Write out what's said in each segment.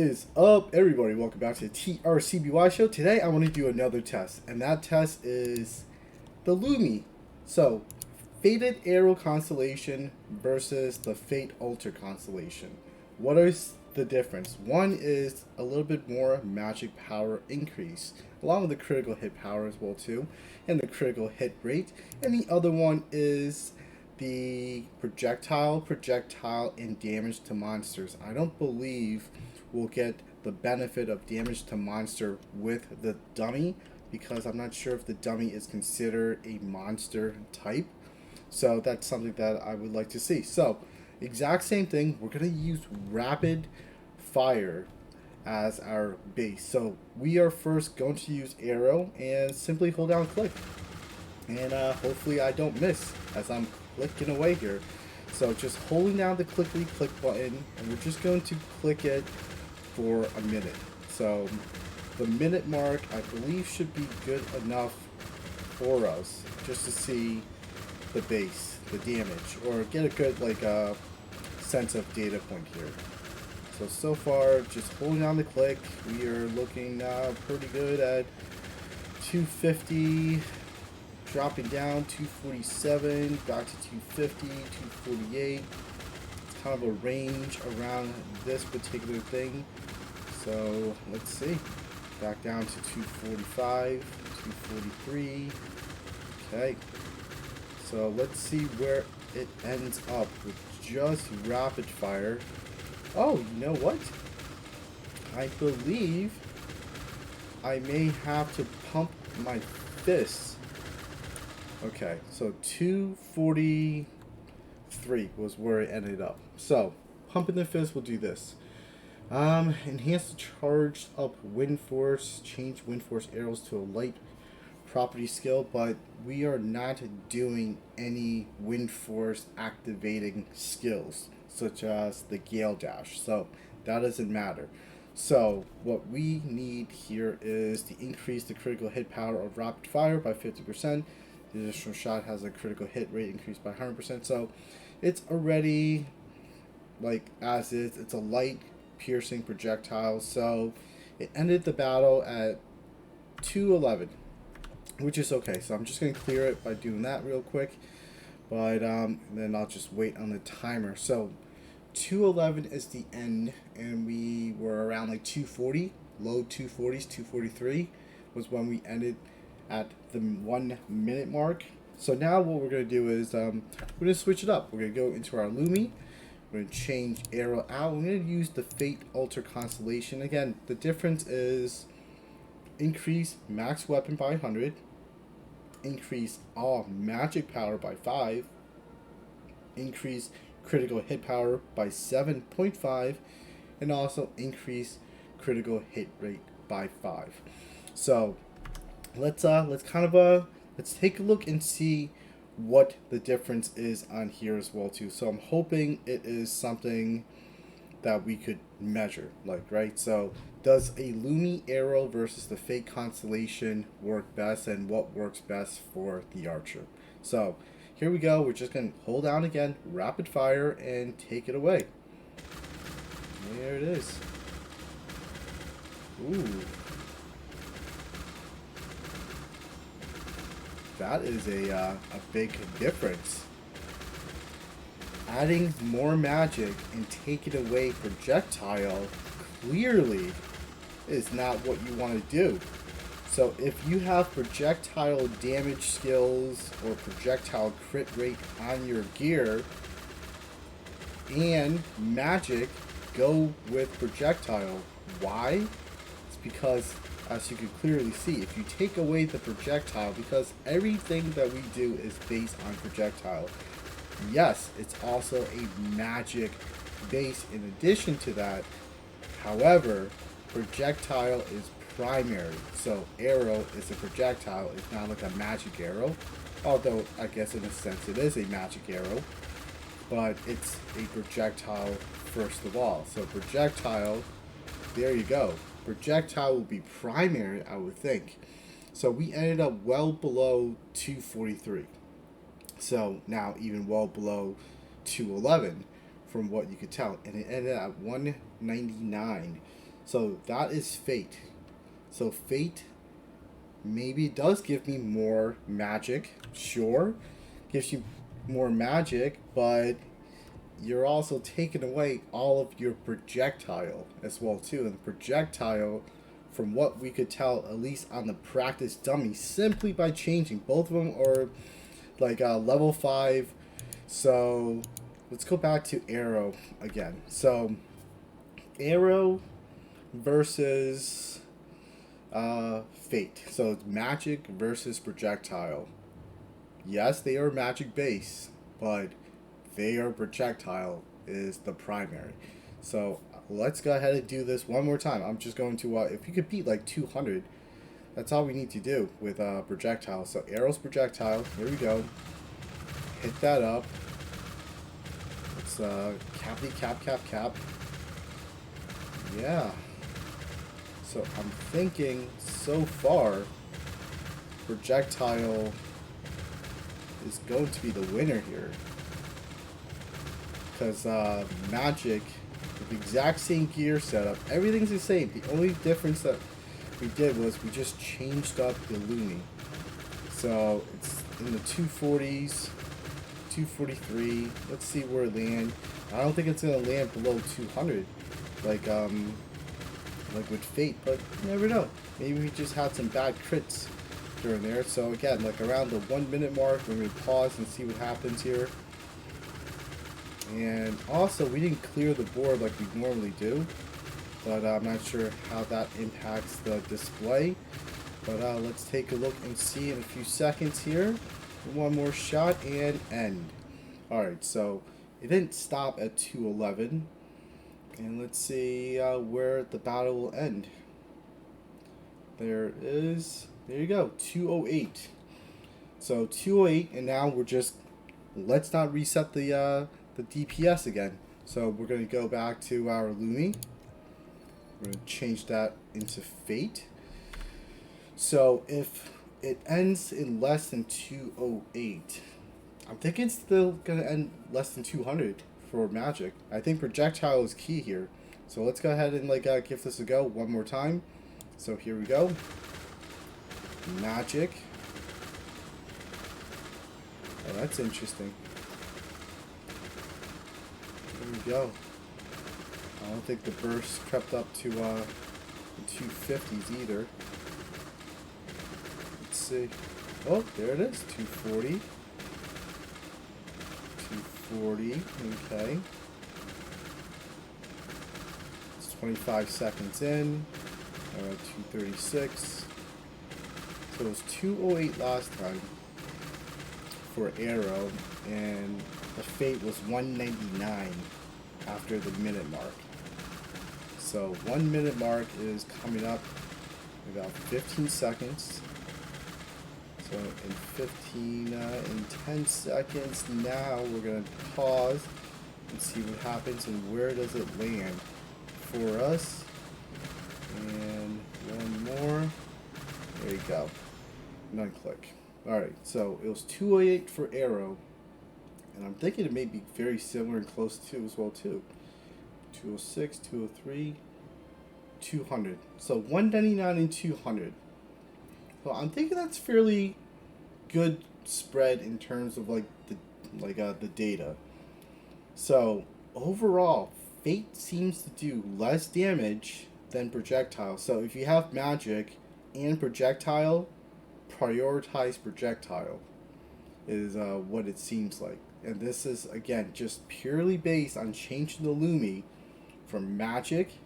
is up, everybody? Welcome back to the TRCBY show. Today I want to do another test, and that test is the Lumi. So, Fated Arrow Constellation versus the Fate Altar Constellation. What is the difference? One is a little bit more magic power increase, along with the critical hit power as well too, and the critical hit rate. And the other one is the projectile, and damage to monsters. I don't believe we'll get the benefit of damage to monster with the dummy because I'm not sure if the dummy is considered a monster type. So that's something that I would like to see. So, exact same thing. We're going to use rapid fire as our base. So we are first going to use arrow and simply hold down click. And hopefully I don't miss as I'm clicking away here. So just holding down the click button, and we're just going to click it for a minute. So the minute mark I believe should be good enough for us just to see the base, the damage, or get a good sense of data point here. So far, just holding down the click, we are looking pretty good at 250, dropping down 247, back to 250, 248. It's kind of a range around this particular thing. So let's see, back down to 245, 243. Okay, so let's see where it ends up with just rapid fire. Oh, you know what? I believe I may have to pump my fists. Okay, so 243 was where it ended up. So, pumping the fist will do this. Enhance the charged up wind force, change wind force arrows to a light property skill, but we are not doing any wind force activating skills such as the gale dash, so that doesn't matter. So what we need here is to increase the critical hit power of rapid fire by 50%. The additional shot has a critical hit rate increased by 100%, so it's already as is. It's a light piercing projectile, so it ended the battle at 211, which is okay. So I'm just going to clear it by doing that real quick, but then I'll just wait on the timer. So 211 is the end, and we were around 240, low 240s, 243 was when we ended at the 1 minute mark. So now what we're going to do is we're going to switch it up. We're going to go into our Lumi. We're going to change arrow out. We're going to use the Fate Altar Constellation. Again, the difference is increase max weapon by 100, increase all magic power by 5, increase critical hit power by 7.5, and also increase critical hit rate by 5. So let's take a look and see what the difference is on here as well too. So I'm hoping it is something that we could measure, right? So does a Lumi arrow versus the Fate constellation work best, and what works best for the archer? So here we go. We're just going to hold down again, rapid fire, and take it away. There it is. Ooh. That is a big difference. Adding more magic and taking away projectile clearly is not what you want to do. So if you have projectile damage skills or projectile crit rate on your gear and magic, go with projectile. Why? It's because, as you can clearly see, if you take away the projectile, because everything that we do is based on projectile. Yes, it's also a magic base in addition to that. However, projectile is primary. So arrow is a projectile. It's not like a magic arrow. Although, I guess in a sense it is a magic arrow. But it's a projectile first of all. So projectile, there you go. Projectile will be primary, I would think. So we ended up well below 243. So now even well below 211 from what you could tell. And it ended at 199. So that is fate. So fate maybe does give me more magic, sure. Gives you more magic, but you're also taking away all of your projectile as well too. And the projectile, from what we could tell, at least on the practice dummy, simply by changing both of them are like level 5. So let's go back to arrow again. So arrow versus fate. So it's magic versus projectile. Yes, they are magic base, but they are projectile is the primary. So let's go ahead and do this one more time. I'm just going to if you could beat like 200, that's all we need to do with projectile. So arrows projectile. Here we go. Hit that up. Let's cap. Yeah. So I'm thinking so far projectile is going to be the winner here. Because magic, with the exact same gear setup, everything's the same. The only difference that we did was we just changed up the Lumi. So it's in the 240s, 243. Let's see where it lands. I don't think it's gonna land below 200, like with Fate, but you never know. Maybe we just had some bad crits during there. So again, like around the 1 minute mark, we're gonna pause and see what happens here. And also, we didn't clear the board like we normally do, but I'm not sure how that impacts the display. But let's take a look and see in a few seconds here. One more shot and end. Alright, so it didn't stop at 211. And let's see where the battle will end. There it is. There you go, 208. So 208, and now we're just, let's not reset the DPS again. So we're going to go back to our Lumi. We're going to change that into Fate. So if it ends in less than 208, I'm thinking it's still going to end less than 200 for magic. I think projectile is key here. So let's go ahead and give this a go one more time. So here we go. Magic. Oh, that's interesting. There we go. I don't think the burst crept up to the 250s either. Let's see. Oh, there it is. 240. 240. Okay. It's 25 seconds in. 236. So it was 208 last time for arrow, and the Fate was 199 after the minute mark. So 1 minute mark is coming up in about 15 seconds. So in 10 seconds now we're going to pause and see what happens and where does it land for us. And one more. There you go. And unclick. Alright, so it was 208 for arrow. And I'm thinking it may be very similar and close to as well too. 206, 203, 200. So 199 and 200. So I'm thinking that's fairly good spread in terms of the data. So overall, Fate seems to do less damage than projectile. So if you have magic and projectile, prioritize projectile is what it seems like. And this is again just purely based on changing the Lumi from magic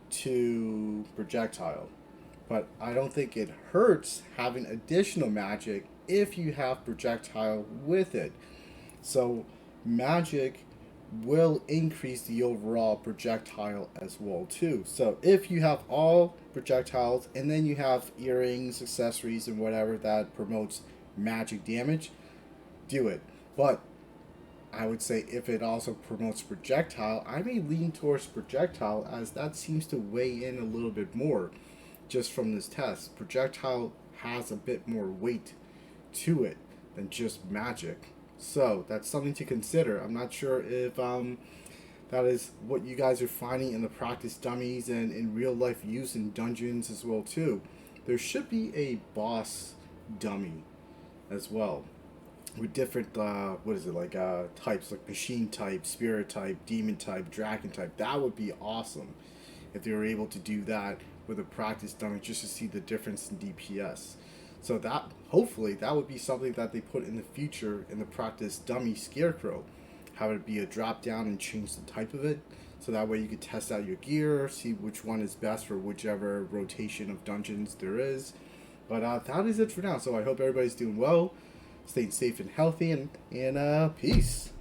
to projectile. But I don't think it hurts having additional magic if you have projectile with it. So magic will increase the overall projectile as well too. So if you have all projectiles and then you have earrings, accessories, and whatever that promotes magic damage, do it. But I would say if it also promotes projectile, I may lean towards projectile as that seems to weigh in a little bit more just from this test. Projectile has a bit more weight to it than just magic. So that's something to consider. I'm not sure if that is what you guys are finding in the practice dummies and in real life use in dungeons as well too. There should be a boss dummy as well with different what is it, like types, like machine type, spirit type, demon type, dragon type. That would be awesome if they were able to do that with a practice dummy, just to see the difference in DPS. So that, hopefully that would be something that they put in the future in the practice dummy scarecrow. Have it be a drop down and change the type of it, so that way you could test out your gear, see which one is best for whichever rotation of dungeons there is. But that is it for now. So I hope everybody's doing well, staying safe and healthy, and peace.